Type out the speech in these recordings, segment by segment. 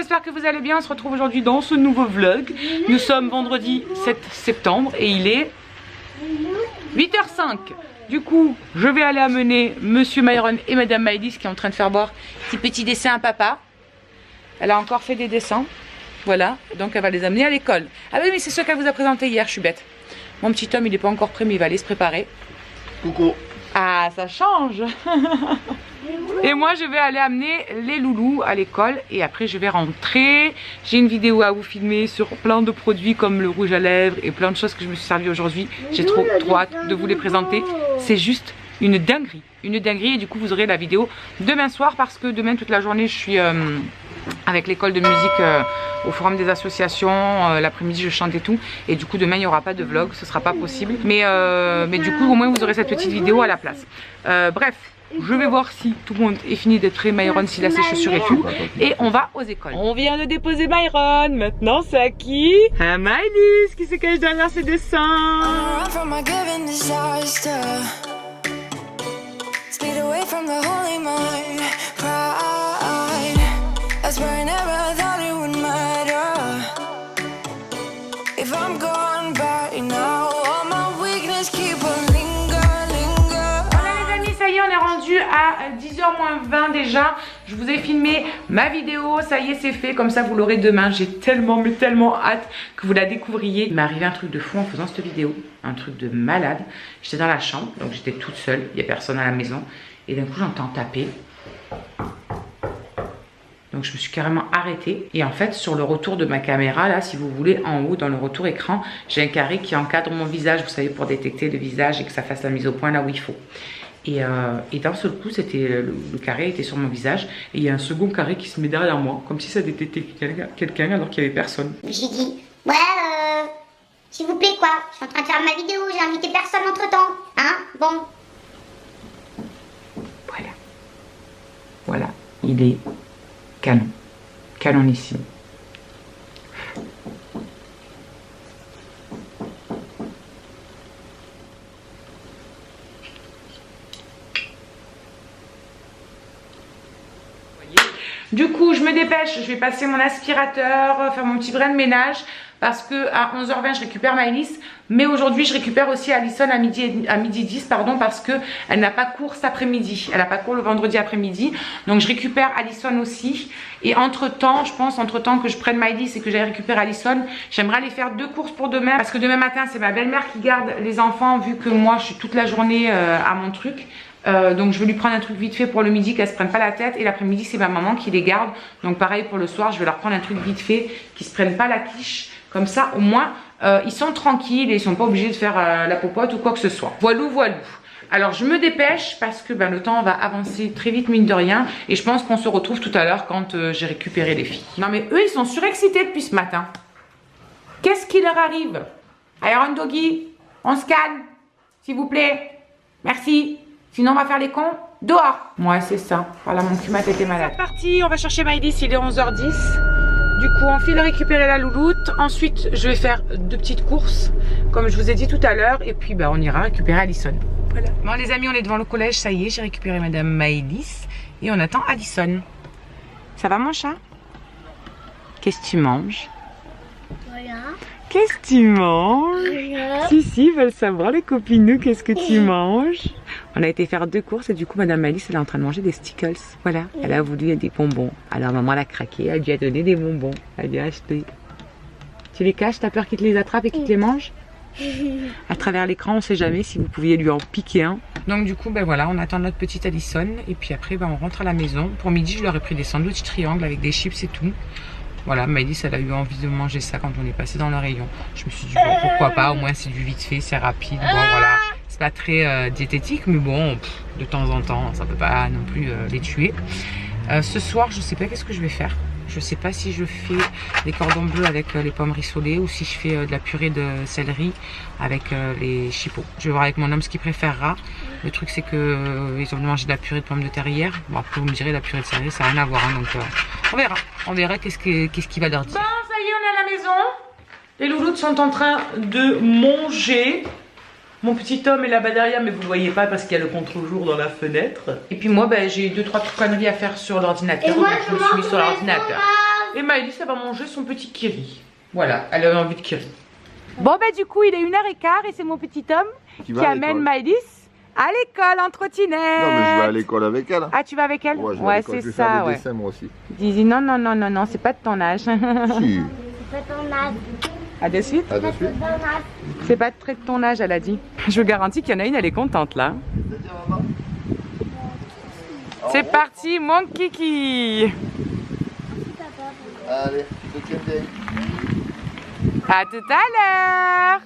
j'espère que vous allez bien. On se retrouve aujourd'hui dans ce nouveau vlog. Nous sommes vendredi 7 septembre et il est 8h05. Du coup, je vais aller amener Monsieur Myron et Madame Maëlys qui est en train de faire boire des petits dessins à papa. Elle a encore fait des dessins. Voilà, donc elle va les amener à l'école. Ah oui, mais c'est ce qu'elle vous a présenté hier, je suis bête. Mon petit homme, il n'est pas encore prêt, mais il va aller se préparer. Coucou. Ah, ça change. Et moi, je vais aller amener les loulous à l'école et après, je vais rentrer. J'ai une vidéo à vous filmer sur plein de produits comme le rouge à lèvres et plein de choses que je me suis servi aujourd'hui. J'ai trop hâte de vous les présenter. C'est juste une dinguerie. Une dinguerie et du coup, vous aurez la vidéo demain soir parce que demain, toute la journée, je suis avec l'école de musique au forum des associations. L'après-midi, je chante et tout. Et du coup, demain, il n'y aura pas de vlog. Ce ne sera pas possible. Mais du coup, au moins, vous aurez cette petite vidéo à la place. Bref. Je vais voir si tout le monde est fini d'être prêt, Myron s'il a ses chaussures et tout. Et on va aux écoles. On vient de déposer Myron. Maintenant c'est à qui? À Maëlys qui se cache derrière ses dessins. À 10h moins 20 déjà, je vous ai filmé ma vidéo, ça y est c'est fait, comme ça vous l'aurez demain. J'ai tellement mais tellement hâte que vous la découvriez. Il m'est arrivé un truc de fou en faisant cette vidéo, un truc de malade. J'étais dans la chambre, donc j'étais toute seule, il n'y a personne à la maison et d'un coup j'entends taper. Donc je me suis carrément arrêtée et en fait sur le retour de ma caméra là, si vous voulez, en haut dans le retour écran, j'ai un carré qui encadre mon visage, vous savez, pour détecter le visage et que ça fasse la mise au point là où il faut. Et d'un seul coup, c'était le carré était sur mon visage et il y a un second carré qui se met derrière moi, comme si ça détectait quelqu'un alors qu'il n'y avait personne. J'ai dit, ouais, s'il vous plaît quoi, je suis en train de faire ma vidéo, j'ai invité personne entre temps, hein, bon. Voilà. Voilà, il est canon, canonissime. Du coup, je me dépêche, je vais passer mon aspirateur, faire mon petit brin de ménage parce que à 11h20, je récupère Maëlys. Mais aujourd'hui, je récupère aussi Alison à midi 10, pardon, parce qu'elle n'a pas cours cet après-midi. Elle n'a pas cours le vendredi après-midi. Donc, je récupère Alison aussi. Et entre-temps, je pense, entre-temps que je prenne Maëlys et que j'aille récupérer Alison, j'aimerais aller faire 2 courses pour demain. Parce que demain matin, c'est ma belle-mère qui garde les enfants vu que moi, je suis toute la journée à mon truc. Donc je vais lui prendre un truc vite fait pour le midi, qu'elle se prenne pas la tête. Et l'après-midi c'est ma maman qui les garde. Donc pareil pour le soir, je vais leur prendre un truc vite fait, qu'ils se prennent pas la quiche. Comme ça au moins ils sont tranquilles et ils sont pas obligés de faire la popote ou quoi que ce soit. Voilou voilou. Alors je me dépêche parce que le temps va avancer très vite mine de rien. Et je pense qu'on se retrouve tout à l'heure quand j'ai récupéré les filles. Non mais eux ils sont surexcités depuis ce matin. Qu'est-ce qui leur arrive? Iron Doggy, on se calme s'il vous plaît. Merci. Sinon, on va faire les cons dehors. Ouais, c'est ça. Voilà, mon cul m'a été malade. C'est parti, on va chercher Maëlys, il est 11h10. Du coup, on file récupérer la louloute. Ensuite, je vais faire 2 petites courses, comme je vous ai dit tout à l'heure. Et puis, on ira récupérer Alison. Voilà. Bon, les amis, on est devant le collège. Ça y est, j'ai récupéré Madame Maëlys. Et on attend Alison. Ça va, mon chat? Qu'est-ce que tu manges? Voilà. Qu'est-ce que tu manges? Rien. Si, ils veulent savoir, les copinous, qu'est-ce que tu manges? On a été faire 2 courses et du coup, Madame Maëlys, elle est en train de manger des stickles. Voilà, elle a voulu des bonbons. Alors, maman, elle a craqué, elle lui a donné des bonbons. Elle lui a acheté. Tu les caches, t'as peur qu'il te les attrape et qu'il te les mange? À travers l'écran, on sait jamais si vous pouviez lui en piquer un. Donc, du coup, voilà, on attend notre petite Alison. Et puis après, on rentre à la maison. Pour midi, je leur ai pris des sandwichs triangles avec des chips et tout. Voilà, Maëlys, elle a eu envie de manger ça quand on est passé dans le rayon. Je me suis dit, bon, pourquoi pas, au moins c'est du vite fait, c'est rapide. Bon, voilà, c'est pas très diététique, mais bon, de temps en temps, ça peut pas non plus les tuer. Ce soir, je sais pas qu'est-ce que je vais faire. Je sais pas si je fais des cordons bleus avec les pommes rissolées ou si je fais de la purée de céleri avec les chipots. Je vais voir avec mon homme ce qu'il préférera. Le truc c'est que ils ont mangé de la purée de pommes de terre hier. Bon après vous me direz la purée de céleri ça n'a rien à voir hein, donc on verra. On verra qu'est-ce qu'il va leur dire. Bon ça y est on est à la maison. Les louloutes sont en train de manger. Mon petit homme est là-bas derrière, mais vous ne voyez pas parce qu'il y a le contre-jour dans la fenêtre. Et puis moi, j'ai 2-3 petites conneries à faire sur l'ordinateur. Donc je me suis mis sur l'ordinateur. Et Maëlys, elle va manger son petit kiri. Voilà, elle avait envie de kiri. Bon, bah du coup, il est 1h15 et c'est mon petit homme qui amène Maëlys à l'école en trottinette. Non, mais je vais à l'école avec elle. Ah, tu vas avec elle? Ouais, c'est ça, ouais. Dessins, moi aussi. Dis non, non, non, non, non, c'est pas de ton âge. Si. C'est pas ton âge. À de suite? À de suite. C'est pas très de ton âge, elle a dit. Je vous garantis qu'il y en a une, elle est contente là. C'est parti, mon kiki. Allez, je te tiens bien. À tout à l'heure.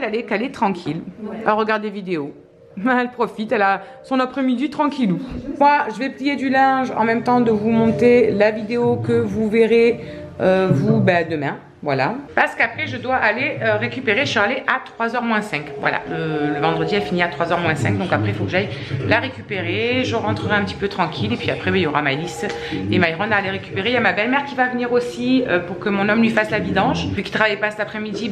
Elle est calée tranquille. Elle regarde des vidéos. Elle profite, elle a son après-midi tranquillou. Moi, je vais plier du linge en même temps de vous monter la vidéo que vous verrez demain. Voilà. Parce qu'après, je dois aller récupérer Charlie à 3h moins 5. Voilà, le vendredi, elle finit à 3h moins 5. Donc après, il faut que j'aille la récupérer. Je rentrerai un petit peu tranquille. Et puis après, il y aura Maëlys et Myron à aller récupérer. Il y a ma belle-mère qui va venir aussi pour que mon homme lui fasse la vidange. Vu qu'il ne travaille pas cet après-midi,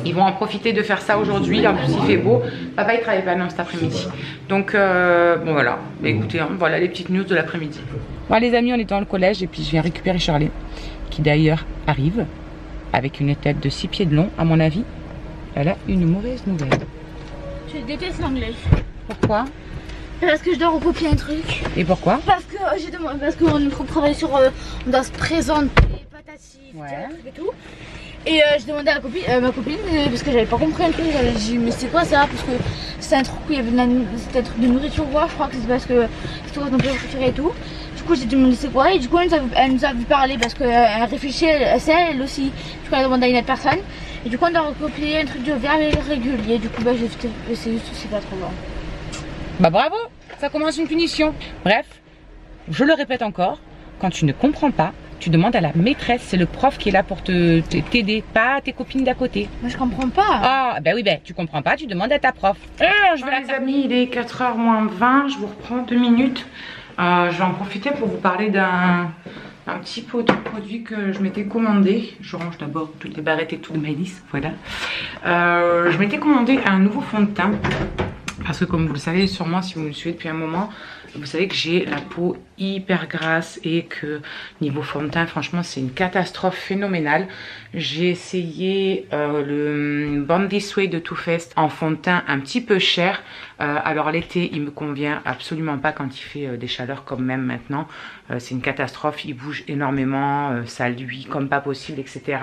ils vont en profiter de faire ça aujourd'hui. En plus, il fait beau. Papa, il ne travaille pas non cet après-midi. Donc, bon voilà. Mais écoutez, hein, voilà les petites news de l'après-midi. Bon, les amis, on est dans le collège et puis je viens récupérer Charlie, qui d'ailleurs arrive avec une tête de 6 pieds de long. À mon avis, elle a une mauvaise nouvelle. Je déteste l'anglais. Pourquoi? Parce que je dois recopier un truc. Et pourquoi? Parce que j'ai demandé, parce qu'on travaille sur, on doit se présenter, patati, Ouais. et tout. Et j'ai demandé à ma copine, parce que j'avais pas compris un truc. J'ai dit mais c'est quoi ça? Parce que c'est un truc où il y avait c'était un truc de nourriture, quoi. Je crois que c'est parce que c'est toi ton plat préféré et tout. Du coup j'ai demandé c'est quoi, et du coup elle nous a vu parler parce qu'elle réfléchit, elle aussi. Du coup elle a demandé à une autre personne. Et du coup on doit recopier un truc de verbe irrégulier. Du coup j'ai essayé, c'est pas trop bon. Bah bravo, ça commence une punition. Bref, je le répète encore, quand tu ne comprends pas, tu demandes à la maîtresse, c'est le prof qui est là pour t'aider, pas tes copines d'à côté. Moi je comprends pas. Ah, bah oui, tu comprends pas, tu demandes à ta prof. Je vais les amis, il est 4h moins 20, je vous reprends 2 minutes. Je vais en profiter pour vous parler d'un petit pot de produit que je m'étais commandé. Je range d'abord toutes les barrettes et tout de Maëlys, voilà. Je m'étais commandé un nouveau fond de teint. Parce que comme vous le savez sûrement si vous me suivez depuis un moment, vous savez que j'ai la peau hyper grasse et que niveau fond de teint franchement c'est une catastrophe phénoménale. J'ai essayé le Born This Way de Too Faced en fond de teint un petit peu cher. Alors l'été il me convient absolument pas quand il fait des chaleurs comme même maintenant. C'est une catastrophe, il bouge énormément, ça luit comme pas possible, etc.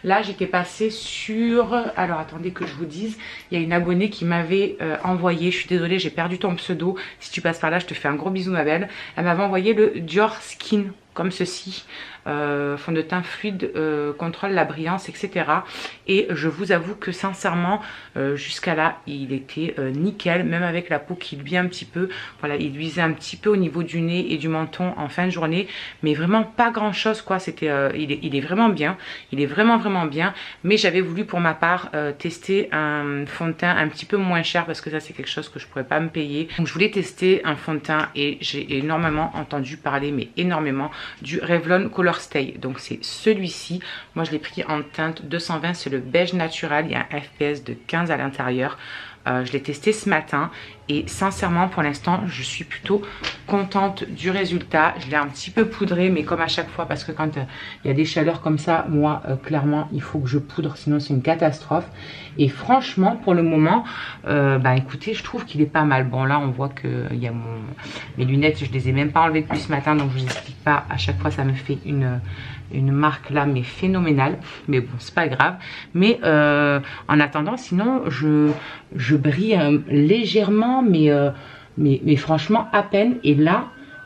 Là j'étais passée sur, alors attendez que je vous dise, il y a une abonnée qui m'avait envoyé, je suis désolée j'ai perdu ton pseudo, si tu passes par là je te fais un gros bisou ma belle. Elle m'avait envoyé le Dior Skin comme ceci, fond de teint fluide, contrôle la brillance, etc. Et je vous avoue que sincèrement jusqu'à là il était nickel, même avec la peau qui luisait un petit peu. Voilà, il luisait un petit peu au niveau du nez et du menton en fin de journée, mais vraiment pas grand chose quoi. C'était il est vraiment bien, il est vraiment bien, mais j'avais voulu pour ma part tester un fond de teint un petit peu moins cher parce que ça c'est quelque chose que je pourrais pas me payer. Donc je voulais tester un fond de teint et j'ai énormément entendu parler, mais énormément, du Revlon Color Stay. Donc c'est celui-ci, moi je l'ai pris en teinte 220, c'est le beige natural, il y a un FPS de 15 à l'intérieur. Je l'ai testé ce matin et sincèrement pour l'instant je suis plutôt contente du résultat. Je l'ai un petit peu poudré, mais comme à chaque fois, parce que quand il y a des chaleurs comme ça, moi clairement il faut que je poudre, sinon c'est une catastrophe. Et franchement pour le moment écoutez, je trouve qu'il est pas mal. Bon là on voit que il y a mes lunettes, je les ai même pas enlevées depuis ce matin, donc je vous explique pas, à chaque fois ça me fait une marque là mais phénoménale, mais bon c'est pas grave. Mais en attendant, sinon je brille légèrement, mais franchement à peine. Et là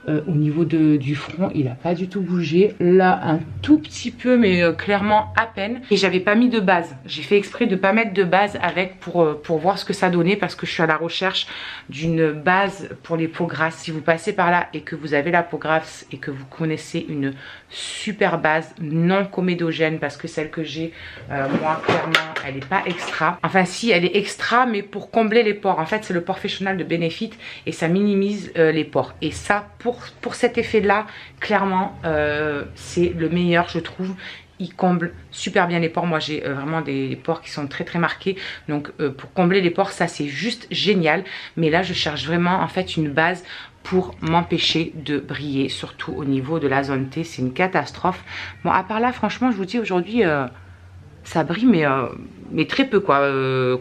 au niveau du front il a pas du tout bougé, là un tout petit peu, mais clairement à peine. Et j'avais pas mis de base, j'ai fait exprès de pas mettre de base avec pour voir ce que ça donnait, parce que je suis à la recherche d'une base pour les peaux grasses. Si vous passez par là et que vous avez la peau grasse et que vous connaissez une super base non comédogène, parce que celle que j'ai moi clairement elle est pas extra, enfin si elle est extra mais pour combler les pores. En fait c'est le Porefessional de Benefit et ça minimise les pores, et ça pour cet effet là clairement c'est le meilleur je trouve. Il comble super bien les pores. Moi j'ai vraiment des pores qui sont très marqués, donc pour combler les pores ça c'est juste génial. Mais là je cherche vraiment en fait une base pour m'empêcher de briller, surtout au niveau de la zone T. C'est une catastrophe. Bon, à part là, franchement, je vous dis aujourd'hui, ça brille, mais très peu, quoi.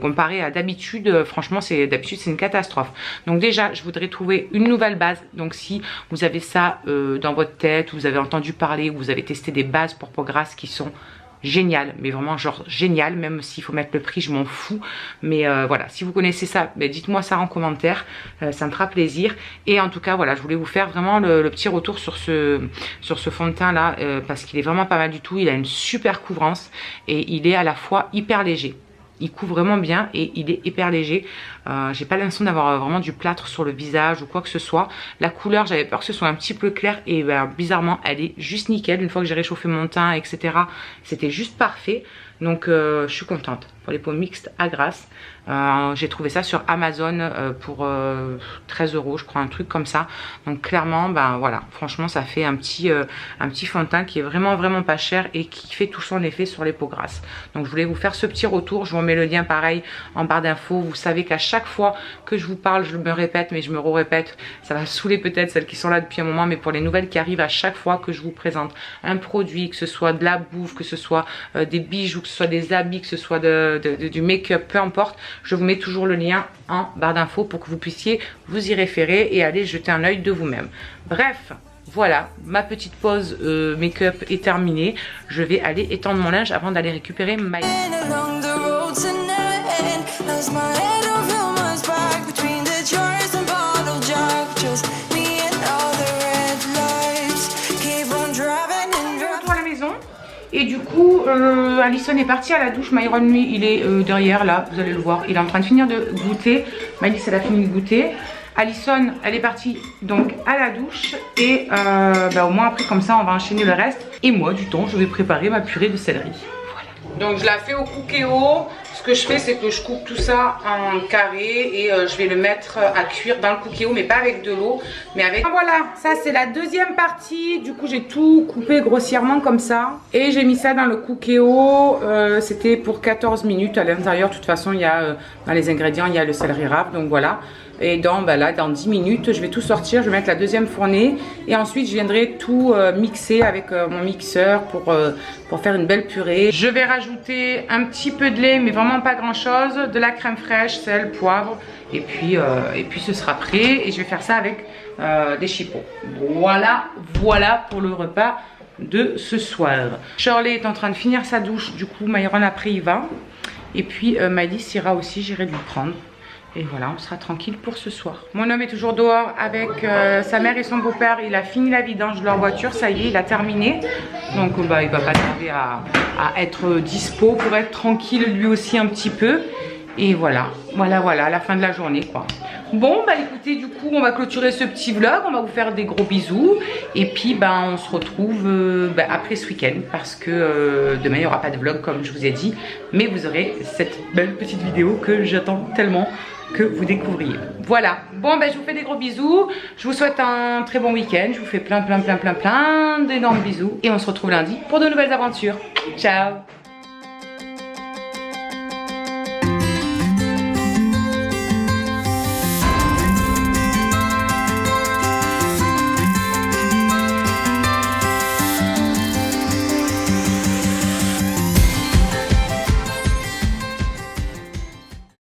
Comparé à d'habitude, franchement, d'habitude, c'est une catastrophe. Donc déjà, je voudrais trouver une nouvelle base. Donc si vous avez ça dans votre tête, vous avez entendu parler, ou vous avez testé des bases pour peau grasse qui sont génial, mais vraiment genre génial, même s'il faut mettre le prix, je m'en fous, mais voilà, si vous connaissez ça, dites-moi ça en commentaire, ça me fera plaisir. Et en tout cas voilà, je voulais vous faire vraiment le petit retour sur ce fond de teint là, parce qu'il est vraiment pas mal du tout. Il a une super couvrance et il est à la fois hyper léger. Il couvre vraiment bien et il est hyper léger. J'ai pas l'impression d'avoir vraiment du plâtre sur le visage ou quoi que ce soit. La couleur, j'avais peur que ce soit un petit peu clair et bizarrement, elle est juste nickel. Une fois que j'ai réchauffé mon teint, etc., c'était juste parfait. Donc je suis contente pour les peaux mixtes à grasse. J'ai trouvé ça sur Amazon pour 13 €, je crois, un truc comme ça. Donc clairement, ben voilà, franchement ça fait un petit fond de teint qui est vraiment pas cher et qui fait tout son effet sur les peaux grasses. Donc je voulais vous faire ce petit retour. Je vous remets le lien pareil en barre d'infos. Vous savez qu'à chaque fois que je vous parle, je me répète, mais je me répète. Ça va saouler peut-être celles qui sont là depuis un moment, mais pour les nouvelles qui arrivent, à chaque fois que je vous présente un produit, que ce soit de la bouffe, que ce soit des bijoux, que ce soit des habits, que ce soit du make-up, peu importe, je vous mets toujours le lien en barre d'infos pour que vous puissiez vous y référer et aller jeter un œil de vous-même. Bref, voilà, ma petite pause make-up est terminée. Je vais aller étendre mon linge avant d'aller récupérer ma... Et du coup, Alison est partie à la douche. Myron, lui, il est derrière, là, vous allez le voir. Il est en train de finir de goûter. Malice, elle a fini de goûter. Alison, elle est partie donc à la douche. Et au moins après, comme ça, on va enchaîner le reste. Et moi, du temps, je vais préparer ma purée de céleri. Voilà. Donc, je la fais au cookéo. Ce que je fais, c'est que je coupe tout ça en carré et je vais le mettre à cuire dans le cookéo, mais pas avec de l'eau, mais avec... Voilà, ça c'est la deuxième partie. Du coup, j'ai tout coupé grossièrement comme ça et j'ai mis ça dans le cookéo. C'était pour 14 minutes à l'intérieur. De toute façon, il y a dans les ingrédients, il y a le céleri râpe, donc voilà. Et dans 10 minutes, je vais tout sortir, je vais mettre la deuxième fournée et ensuite je viendrai tout mixer avec mon mixeur pour faire une belle purée. Je vais rajouter un petit peu de lait, mais vraiment pas grand chose, de la crème fraîche, sel, poivre et puis ce sera prêt et je vais faire ça avec des chipots. Voilà pour le repas de ce soir. Shirley est en train de finir sa douche, du coup Myron après il va et puis Malice ira aussi, j'irai lui prendre. Et voilà, on sera tranquille pour ce soir. Mon homme est toujours dehors avec sa mère et son beau-père. Il a fini la vidange de leur voiture, ça y est, il a terminé. Donc il va pas tarder à être dispo pour être tranquille lui aussi un petit peu. Et voilà, à la fin de la journée quoi. Bon écoutez, du coup on va clôturer ce petit vlog, on va vous faire des gros bisous. Et puis on se retrouve après ce week-end parce que demain il n'y aura pas de vlog comme je vous ai dit. Mais vous aurez cette belle petite vidéo que j'attends tellement que vous découvriez. Voilà, je vous fais des gros bisous. Je vous souhaite un très bon week-end. Je vous fais plein d'énormes bisous. Et on se retrouve lundi pour de nouvelles aventures. Ciao.